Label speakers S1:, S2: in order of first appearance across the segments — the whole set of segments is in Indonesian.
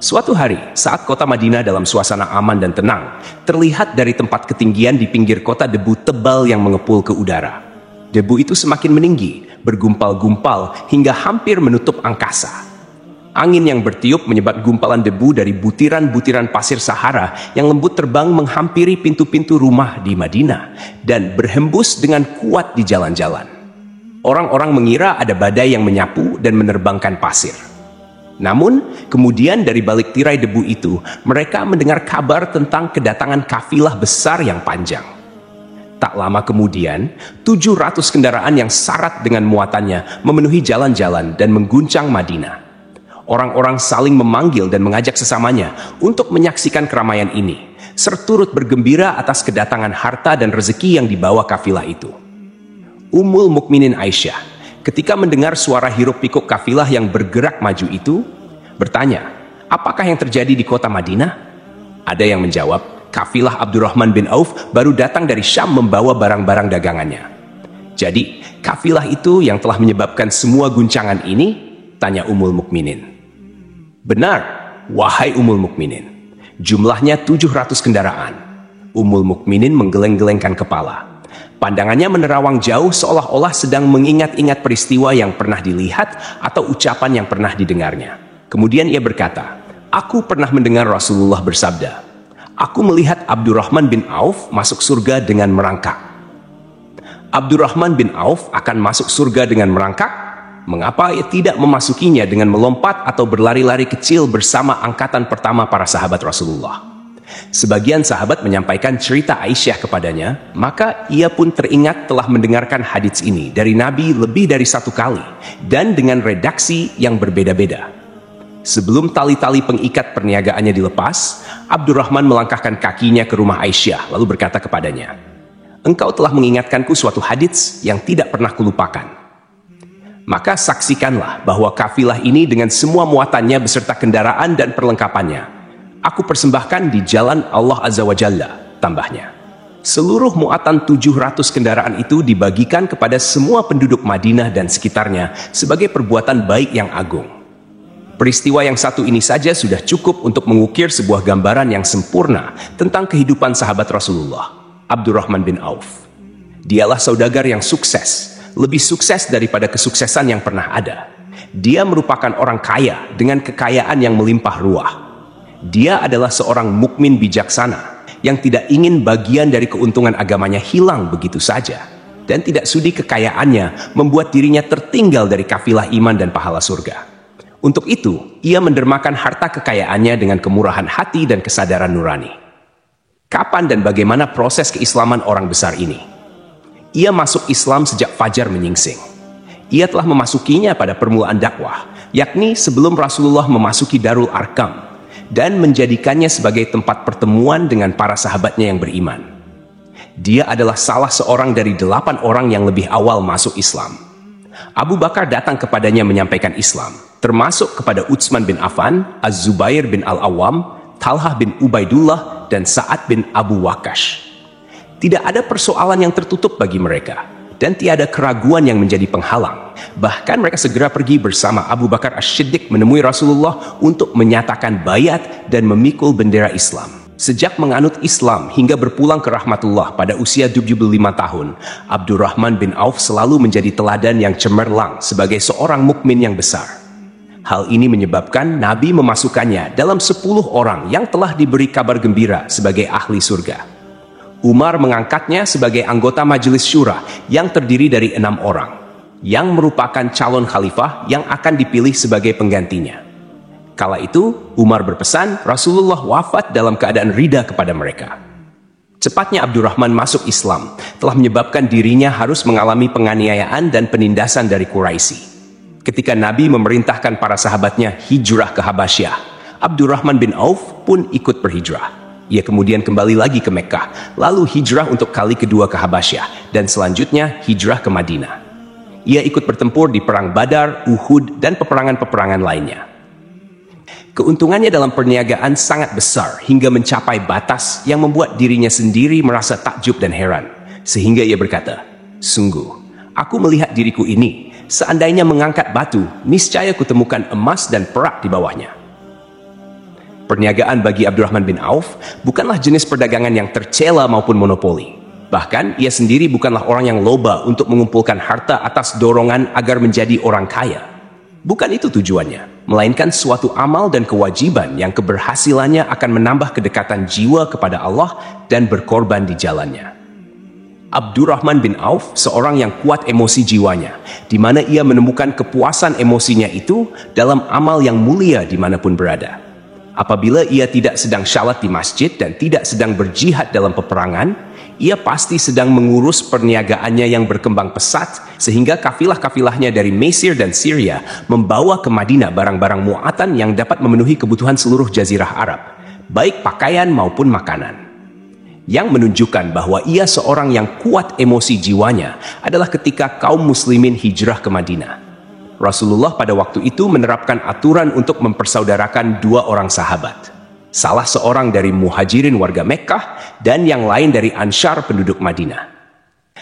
S1: Suatu hari, saat kota Madinah dalam suasana aman dan tenang, terlihat dari tempat ketinggian di pinggir kota debu tebal yang mengepul ke udara. Debu itu semakin meninggi, bergumpal-gumpal hingga hampir menutup angkasa. Angin yang bertiup menyebat gumpalan debu dari butiran-butiran pasir Sahara yang lembut terbang menghampiri pintu-pintu rumah di Madinah dan berhembus dengan kuat di jalan-jalan. Orang-orang mengira ada badai yang menyapu dan menerbangkan pasir. Namun, kemudian dari balik tirai debu itu, mereka mendengar kabar tentang kedatangan kafilah besar yang panjang. Tak lama kemudian, 700 kendaraan yang syarat dengan muatannya memenuhi jalan-jalan dan mengguncang Madinah. Orang-orang saling memanggil dan mengajak sesamanya untuk menyaksikan keramaian ini, serta turut bergembira atas kedatangan harta dan rezeki yang dibawa kafilah itu. Ummul Mukminin Aisyah, ketika mendengar suara hiruk-pikuk kafilah yang bergerak maju itu, bertanya, apakah yang terjadi di kota Madinah? Ada yang menjawab, kafilah Abdurrahman bin Auf baru datang dari Syam membawa barang-barang dagangannya. Jadi, kafilah itu yang telah menyebabkan semua guncangan ini? Tanya Ummul Mukminin. Benar, wahai Ummul Mukminin. Jumlahnya 700 kendaraan. Ummul Mukminin menggeleng-gelengkan kepala. Pandangannya menerawang jauh seolah-olah sedang mengingat-ingat peristiwa yang pernah dilihat atau ucapan yang pernah didengarnya. Kemudian ia berkata, aku pernah mendengar Rasulullah bersabda, aku melihat Abdurrahman bin Auf masuk surga dengan merangkak. Abdurrahman bin Auf akan masuk surga dengan merangkak? Mengapa ia tidak memasukinya dengan melompat atau berlari-lari kecil bersama angkatan pertama para sahabat Rasulullah? Sebagian sahabat menyampaikan cerita Aisyah kepadanya, maka ia pun teringat telah mendengarkan hadits ini dari Nabi lebih dari 1 kali dan dengan redaksi yang berbeda-beda. Sebelum tali-tali pengikat perniagaannya dilepas, Abdurrahman melangkahkan kakinya ke rumah Aisyah lalu berkata kepadanya, engkau telah mengingatkanku suatu hadits yang tidak pernah kulupakan. Maka saksikanlah bahwa kafilah ini dengan semua muatannya beserta kendaraan dan perlengkapannya aku persembahkan di jalan Allah Azza wa Jalla, tambahnya. Seluruh muatan 700 kendaraan itu dibagikan kepada semua penduduk Madinah dan sekitarnya sebagai perbuatan baik yang agung. Peristiwa yang satu ini saja sudah cukup untuk mengukir sebuah gambaran yang sempurna tentang kehidupan sahabat Rasulullah, Abdurrahman bin Auf. Dialah saudagar yang sukses, lebih sukses daripada kesuksesan yang pernah ada. Dia merupakan orang kaya dengan kekayaan yang melimpah ruah. Dia adalah seorang mukmin bijaksana yang tidak ingin bagian dari keuntungan agamanya hilang begitu saja dan tidak sudi kekayaannya membuat dirinya tertinggal dari kafilah iman dan pahala surga. Untuk itu, ia mendermakan harta kekayaannya dengan kemurahan hati dan kesadaran nurani. Kapan dan bagaimana proses keislaman orang besar ini? Ia masuk Islam sejak fajar menyingsing. Ia telah memasukinya pada permulaan dakwah, yakni sebelum Rasulullah memasuki Darul Arkam dan menjadikannya sebagai tempat pertemuan dengan para sahabatnya yang beriman. Dia adalah salah seorang dari 8 orang yang lebih awal masuk Islam. Abu Bakar datang kepadanya menyampaikan Islam, termasuk kepada Utsman bin Affan, Az-Zubair bin Al-Awwam, Talhah bin Ubaidullah, dan Sa'ad bin Abu Waqqash. Tidak ada persoalan yang tertutup bagi mereka, dan tiada keraguan yang menjadi penghalang. Bahkan mereka segera pergi bersama Abu Bakar As-Siddiq menemui Rasulullah untuk menyatakan bayat dan memikul bendera Islam. Sejak menganut Islam hingga berpulang ke rahmatullah pada usia 75 tahun, Abdurrahman bin Auf selalu menjadi teladan yang cemerlang sebagai seorang mukmin yang besar. Hal ini menyebabkan Nabi memasukkannya dalam 10 orang yang telah diberi kabar gembira sebagai ahli surga. Umar mengangkatnya sebagai anggota majelis syura yang terdiri dari 6 orang, yang merupakan calon khalifah yang akan dipilih sebagai penggantinya. Kala itu, Umar berpesan Rasulullah wafat dalam keadaan rida kepada mereka. Cepatnya Abdurrahman masuk Islam telah menyebabkan dirinya harus mengalami penganiayaan dan penindasan dari Quraisy. Ketika Nabi memerintahkan para sahabatnya hijrah ke Habasyah, Abdurrahman bin Auf pun ikut berhijrah. Ia kemudian kembali lagi ke Mekkah, lalu hijrah untuk kali kedua ke Habasyah, dan selanjutnya hijrah ke Madinah. Ia ikut bertempur di Perang Badar, Uhud, dan peperangan-peperangan lainnya. Keuntungannya dalam perniagaan sangat besar hingga mencapai batas yang membuat dirinya sendiri merasa takjub dan heran. Sehingga ia berkata, sungguh, aku melihat diriku ini, seandainya mengangkat batu, niscaya kutemukan emas dan perak di bawahnya. Perniagaan bagi Abdurrahman bin Auf bukanlah jenis perdagangan yang tercela maupun monopoli. Bahkan, ia sendiri bukanlah orang yang loba untuk mengumpulkan harta atas dorongan agar menjadi orang kaya. Bukan itu tujuannya, melainkan suatu amal dan kewajiban yang keberhasilannya akan menambah kedekatan jiwa kepada Allah dan berkorban di jalannya. Abdurrahman bin Auf seorang yang kuat emosi jiwanya, di mana ia menemukan kepuasan emosinya itu dalam amal yang mulia dimanapun berada. Apabila ia tidak sedang syalat di masjid dan tidak sedang berjihad dalam peperangan, ia pasti sedang mengurus perniagaannya yang berkembang pesat sehingga kafilah-kafilahnya dari Mesir dan Syria membawa ke Madinah barang-barang muatan yang dapat memenuhi kebutuhan seluruh jazirah Arab, baik pakaian maupun makanan. Yang menunjukkan bahwa ia seorang yang kuat emosi jiwanya adalah ketika kaum muslimin hijrah ke Madinah. Rasulullah pada waktu itu menerapkan aturan untuk mempersaudarakan dua orang sahabat. Salah seorang dari muhajirin warga Mekkah dan yang lain dari Ansyar penduduk Madinah.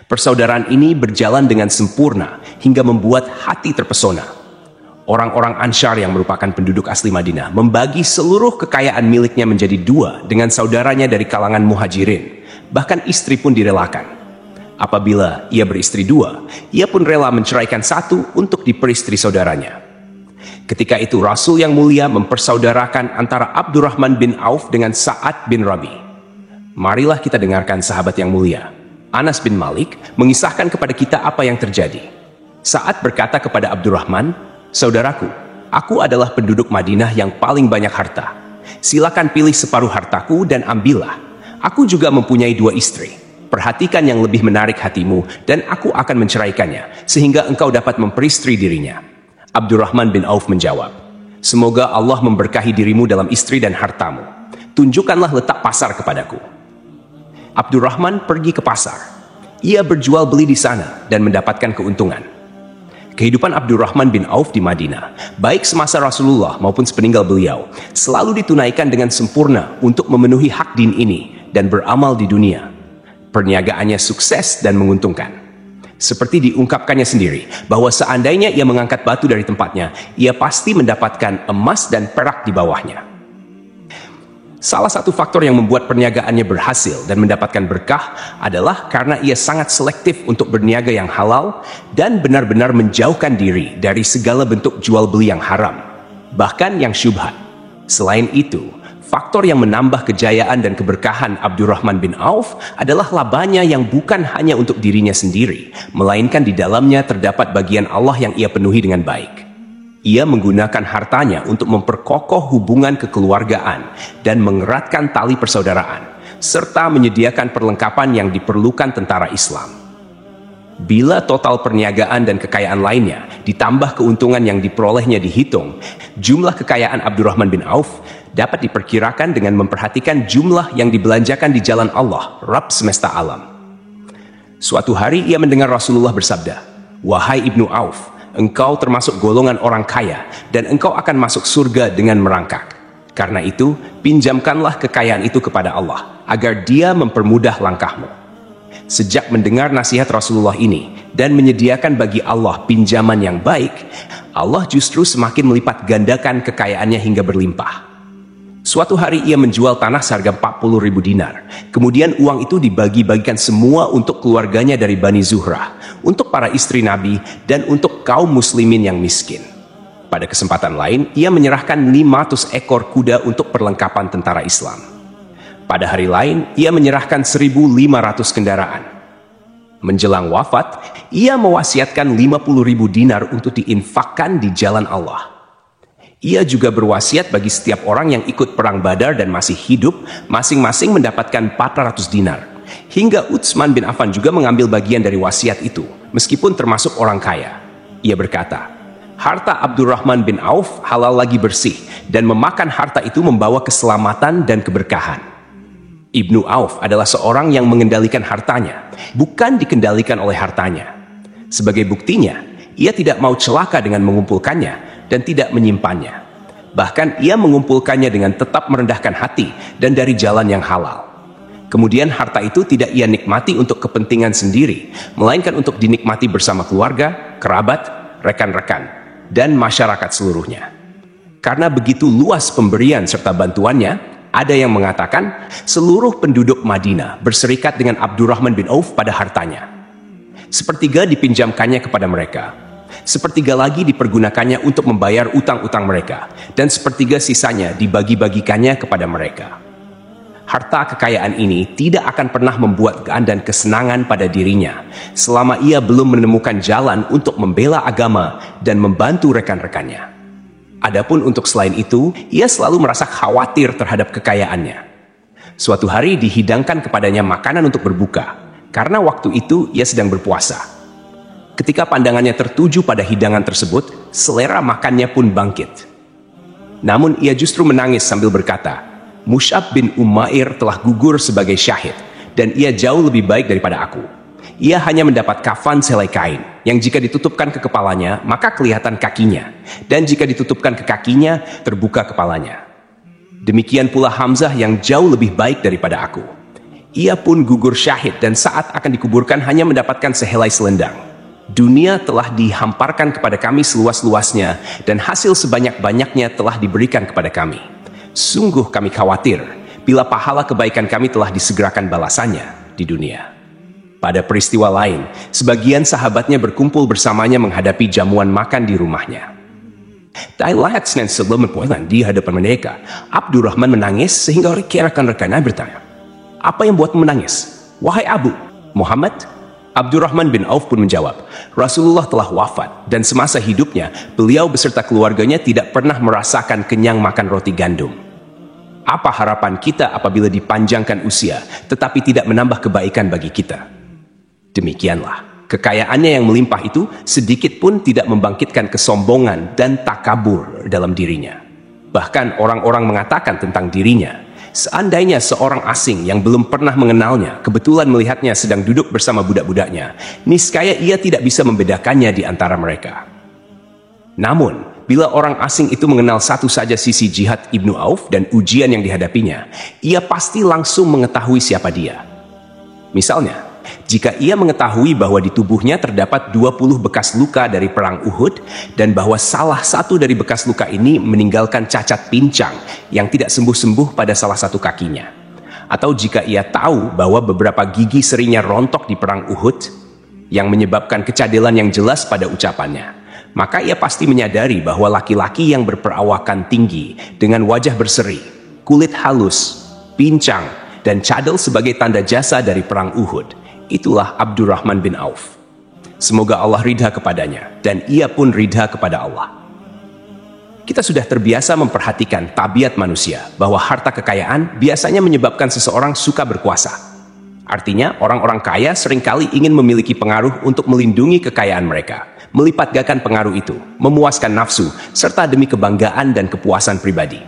S1: Persaudaraan ini berjalan dengan sempurna hingga membuat hati terpesona. Orang-orang Ansyar yang merupakan penduduk asli Madinah membagi seluruh kekayaan miliknya menjadi dua dengan saudaranya dari kalangan muhajirin. Bahkan istri pun direlakan. Apabila ia beristri dua, ia pun rela menceraikan satu untuk diperistri saudaranya. Ketika itu Rasul yang mulia mempersaudarakan antara Abdurrahman bin Auf dengan Sa'ad bin Rabi. Marilah kita dengarkan sahabat yang mulia. Anas bin Malik mengisahkan kepada kita apa yang terjadi. Sa'ad berkata kepada Abdurrahman, "Saudaraku, aku adalah penduduk Madinah yang paling banyak harta. Silakan pilih separuh hartaku dan ambillah. Aku juga mempunyai dua istri. Perhatikan yang lebih menarik hatimu dan aku akan menceraikannya, sehingga engkau dapat memperistri dirinya." Abdurrahman bin Auf menjawab, "Semoga Allah memberkahi dirimu dalam istri dan hartamu. Tunjukkanlah letak pasar kepadaku." Abdurrahman pergi ke pasar. Ia berjual beli di sana dan mendapatkan keuntungan. Kehidupan Abdurrahman bin Auf di Madinah, baik semasa Rasulullah maupun sepeninggal beliau, selalu ditunaikan dengan sempurna untuk memenuhi hak din ini dan beramal di dunia. Perniagaannya sukses dan menguntungkan. Seperti diungkapkannya sendiri, bahwa seandainya ia mengangkat batu dari tempatnya, ia pasti mendapatkan emas dan perak di bawahnya. Salah satu faktor yang membuat perniagaannya berhasil dan mendapatkan berkah adalah karena ia sangat selektif untuk berniaga yang halal dan benar-benar menjauhkan diri dari segala bentuk jual beli yang haram, bahkan yang syubhat. Selain itu, faktor yang menambah kejayaan dan keberkahan Abdurrahman bin Auf adalah labanya yang bukan hanya untuk dirinya sendiri, melainkan di dalamnya terdapat bagian Allah yang ia penuhi dengan baik. Ia menggunakan hartanya untuk memperkokoh hubungan kekeluargaan dan mengeratkan tali persaudaraan, serta menyediakan perlengkapan yang diperlukan tentara Islam. Bila total perniagaan dan kekayaan lainnya ditambah keuntungan yang diperolehnya dihitung, jumlah kekayaan Abdurrahman bin Auf dapat diperkirakan dengan memperhatikan jumlah yang dibelanjakan di jalan Allah, Rabb semesta alam. Suatu hari ia mendengar Rasulullah bersabda, "Wahai Ibnu Auf, engkau termasuk golongan orang kaya dan engkau akan masuk surga dengan merangkak. Karena itu, pinjamkanlah kekayaan itu kepada Allah, agar Dia mempermudah langkahmu." Sejak mendengar nasihat Rasulullah ini dan menyediakan bagi Allah pinjaman yang baik, Allah justru semakin melipat gandakan kekayaannya hingga berlimpah. Suatu hari ia menjual tanah seharga 40.000 dinar. Kemudian uang itu dibagi-bagikan semua untuk keluarganya dari Bani Zuhrah, untuk para istri Nabi, dan untuk kaum muslimin yang miskin. Pada kesempatan lain, ia menyerahkan 500 ekor kuda untuk perlengkapan tentara Islam. Pada hari lain, ia menyerahkan 1.500 kendaraan. Menjelang wafat, ia mewasiatkan 50.000 dinar untuk diinfakkan di jalan Allah. Ia juga berwasiat bagi setiap orang yang ikut perang Badar dan masih hidup, masing-masing mendapatkan 400 dinar. Hingga Utsman bin Affan juga mengambil bagian dari wasiat itu, meskipun termasuk orang kaya. Ia berkata, "Harta Abdurrahman bin Auf halal lagi bersih, dan memakan harta itu membawa keselamatan dan keberkahan." Ibnu Auf adalah seorang yang mengendalikan hartanya, bukan dikendalikan oleh hartanya. Sebagai buktinya, ia tidak mau celaka dengan mengumpulkannya dan tidak menyimpannya. Bahkan ia mengumpulkannya dengan tetap merendahkan hati dan dari jalan yang halal. Kemudian harta itu tidak ia nikmati untuk kepentingan sendiri, melainkan untuk dinikmati bersama keluarga, kerabat, rekan-rekan, dan masyarakat seluruhnya. Karena begitu luas pemberian serta bantuannya, ada yang mengatakan seluruh penduduk Madinah berserikat dengan Abdurrahman bin Auf pada hartanya. Sepertiga dipinjamkannya kepada mereka, sepertiga lagi dipergunakannya untuk membayar utang-utang mereka, dan sepertiga sisanya dibagi-bagikannya kepada mereka. Harta kekayaan ini tidak akan pernah membuat keadaan dan kesenangan pada dirinya selama ia belum menemukan jalan untuk membela agama dan membantu rekan-rekannya. Adapun untuk selain itu, ia selalu merasa khawatir terhadap kekayaannya. Suatu hari dihidangkan kepadanya makanan untuk berbuka, karena waktu itu ia sedang berpuasa. Ketika pandangannya tertuju pada hidangan tersebut, selera makannya pun bangkit. Namun ia justru menangis sambil berkata, Mus'ab bin Umair telah gugur sebagai syahid, dan ia jauh lebih baik daripada aku. Ia hanya mendapat kafan selai kain, yang jika ditutupkan ke kepalanya, maka kelihatan kakinya, dan jika ditutupkan ke kakinya, terbuka kepalanya. Demikian pula Hamzah yang jauh lebih baik daripada aku. Ia pun gugur syahid, dan saat akan dikuburkan hanya mendapatkan sehelai selendang. Dunia telah dihamparkan kepada kami seluas-luasnya, dan hasil sebanyak-banyaknya telah diberikan kepada kami. Sungguh kami khawatir bila pahala kebaikan kami telah disegerakan balasannya di dunia. Pada peristiwa lain, sebagian sahabatnya berkumpul bersamanya menghadapi jamuan makan di rumahnya. Lihat Senin sebelum berpuasa di hadapan mereka, Abdurrahman menangis sehingga rekan-rekannya bertanya, "Apa yang buat menangis? Wahai Abu Muhammad?" Abdurrahman bin Auf pun menjawab, "Rasulullah telah wafat dan semasa hidupnya beliau beserta keluarganya tidak pernah merasakan kenyang makan roti gandum. Apa harapan kita apabila dipanjangkan usia tetapi tidak menambah kebaikan bagi kita?" Demikianlah, kekayaannya yang melimpah itu sedikit pun tidak membangkitkan kesombongan dan takabur dalam dirinya. Bahkan orang-orang mengatakan tentang dirinya, seandainya seorang asing yang belum pernah mengenalnya kebetulan melihatnya sedang duduk bersama budak-budaknya, niscaya ia tidak bisa membedakannya di antara mereka. Namun, bila orang asing itu mengenal satu saja sisi jihad Ibnu Auf dan ujian yang dihadapinya, ia pasti langsung mengetahui siapa dia. Misalnya, jika ia mengetahui bahwa di tubuhnya terdapat 20 bekas luka dari perang Uhud dan bahwa salah satu dari bekas luka ini meninggalkan cacat pincang yang tidak sembuh-sembuh pada salah satu kakinya, atau jika ia tahu bahwa beberapa gigi serinya rontok di perang Uhud yang menyebabkan kecadelan yang jelas pada ucapannya, maka ia pasti menyadari bahwa laki-laki yang berperawakan tinggi dengan wajah berseri, kulit halus, pincang, dan cadel sebagai tanda jasa dari perang Uhud, itulah Abdurrahman bin Auf. Semoga Allah ridha kepadanya, dan ia pun ridha kepada Allah. Kita sudah terbiasa memperhatikan tabiat manusia, bahwa harta kekayaan biasanya menyebabkan seseorang suka berkuasa. Artinya, orang-orang kaya seringkali ingin memiliki pengaruh untuk melindungi kekayaan mereka, melipat gandakan pengaruh itu, memuaskan nafsu, serta demi kebanggaan dan kepuasan pribadi.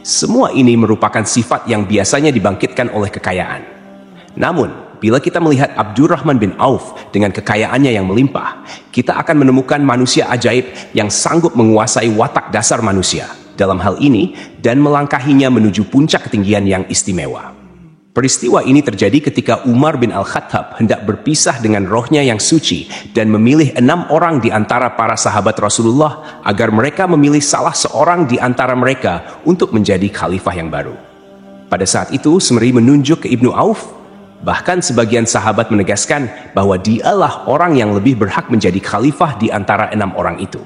S1: Semua ini merupakan sifat yang biasanya dibangkitkan oleh kekayaan. Namun, bila kita melihat Abdurrahman bin Auf dengan kekayaannya yang melimpah, kita akan menemukan manusia ajaib yang sanggup menguasai watak dasar manusia dalam hal ini dan melangkahinya menuju puncak ketinggian yang istimewa. Peristiwa ini terjadi ketika Umar bin Al-Khattab hendak berpisah dengan rohnya yang suci dan memilih 6 orang di antara para sahabat Rasulullah agar mereka memilih salah seorang di antara mereka untuk menjadi khalifah yang baru. Pada saat itu, Semeri menunjuk ke Ibnu Auf. Bahkan sebagian sahabat menegaskan bahwa dialah orang yang lebih berhak menjadi khalifah di antara 6 orang itu.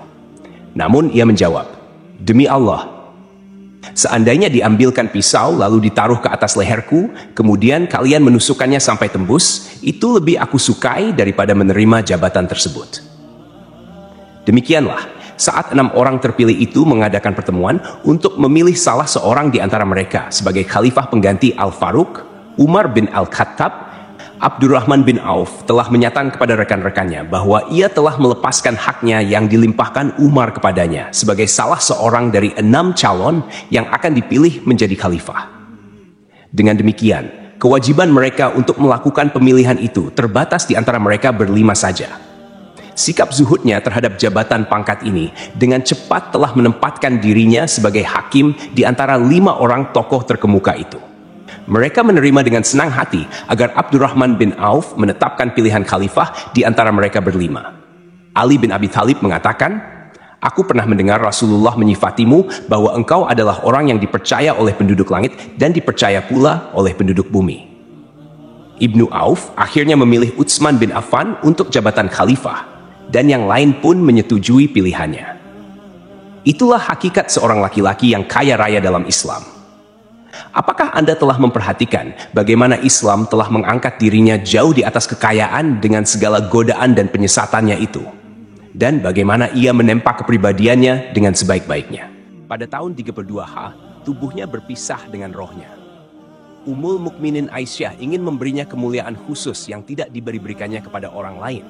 S1: Namun ia menjawab, "Demi Allah, seandainya diambilkan pisau lalu ditaruh ke atas leherku, kemudian kalian menusukkannya sampai tembus, itu lebih aku sukai daripada menerima jabatan tersebut." Demikianlah, saat 6 orang terpilih itu mengadakan pertemuan untuk memilih salah seorang di antara mereka sebagai khalifah pengganti Al-Faruq, Umar bin Al-Khattab, Abdurrahman bin Auf telah menyatakan kepada rekan-rekannya bahwa ia telah melepaskan haknya yang dilimpahkan Umar kepadanya sebagai salah seorang dari 6 calon yang akan dipilih menjadi khalifah. Dengan demikian, kewajiban mereka untuk melakukan pemilihan itu terbatas di antara mereka berlima saja. Sikap zuhudnya terhadap jabatan pangkat ini dengan cepat telah menempatkan dirinya sebagai hakim di antara 5 orang tokoh terkemuka itu. Mereka menerima dengan senang hati agar Abdurrahman bin Auf menetapkan pilihan khalifah di antara mereka berlima. Ali bin Abi Thalib mengatakan, Aku pernah mendengar Rasulullah menyifatimu bahwa engkau adalah orang yang dipercaya oleh penduduk langit dan dipercaya pula oleh penduduk bumi. Ibnu Auf akhirnya memilih Utsman bin Affan untuk jabatan khalifah, dan yang lain pun menyetujui pilihannya. Itulah hakikat seorang laki-laki yang kaya raya dalam Islam. Apakah Anda telah memperhatikan bagaimana Islam telah mengangkat dirinya jauh di atas kekayaan dengan segala godaan dan penyesatannya itu? Dan bagaimana ia menempa kepribadiannya dengan sebaik-baiknya. Pada tahun 32H, tubuhnya berpisah dengan rohnya. Ummul Mukminin Aisyah ingin memberinya kemuliaan khusus yang tidak diberikannya kepada orang lain,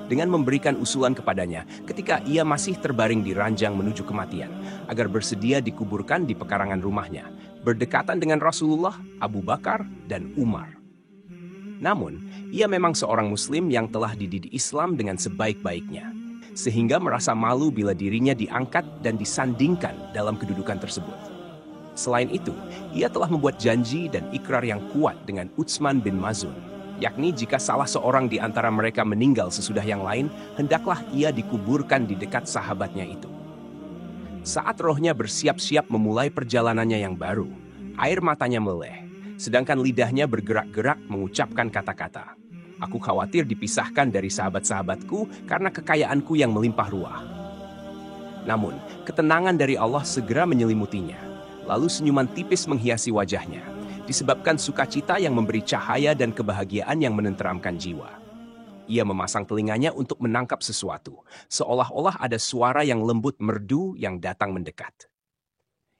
S1: dengan memberikan usulan kepadanya ketika ia masih terbaring di ranjang menuju kematian, agar bersedia dikuburkan di pekarangan rumahnya, berdekatan dengan Rasulullah, Abu Bakar, dan Umar. Namun, ia memang seorang Muslim yang telah dididik Islam dengan sebaik-baiknya, sehingga merasa malu bila dirinya diangkat dan disandingkan dalam kedudukan tersebut. Selain itu, ia telah membuat janji dan ikrar yang kuat dengan Utsman bin Maz'un, yakni jika salah seorang di antara mereka meninggal sesudah yang lain, hendaklah ia dikuburkan di dekat sahabatnya itu. Saat rohnya bersiap-siap memulai perjalanannya yang baru, air matanya meleleh, sedangkan lidahnya bergerak-gerak mengucapkan kata-kata, "Aku khawatir dipisahkan dari sahabat-sahabatku karena kekayaanku yang melimpah ruah." Namun, ketenangan dari Allah segera menyelimutinya, lalu senyuman tipis menghiasi wajahnya, disebabkan sukacita yang memberi cahaya dan kebahagiaan yang menenteramkan jiwa. Ia memasang telinganya untuk menangkap sesuatu, seolah-olah ada suara yang lembut merdu yang datang mendekat.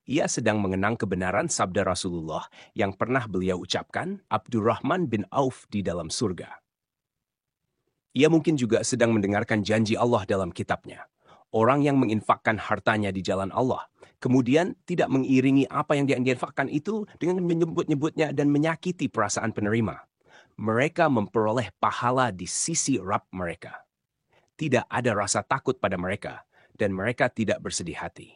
S1: Ia sedang mengenang kebenaran sabda Rasulullah yang pernah beliau ucapkan, Abdurrahman bin Auf di dalam surga. Ia mungkin juga sedang mendengarkan janji Allah dalam kitabnya. Orang yang menginfakkan hartanya di jalan Allah, kemudian tidak mengiringi apa yang diinfakkan itu dengan menyebut-nyebutnya dan menyakiti perasaan penerima. Mereka memperoleh pahala di sisi Rabb mereka. Tidak ada rasa takut pada mereka, dan mereka tidak bersedih hati.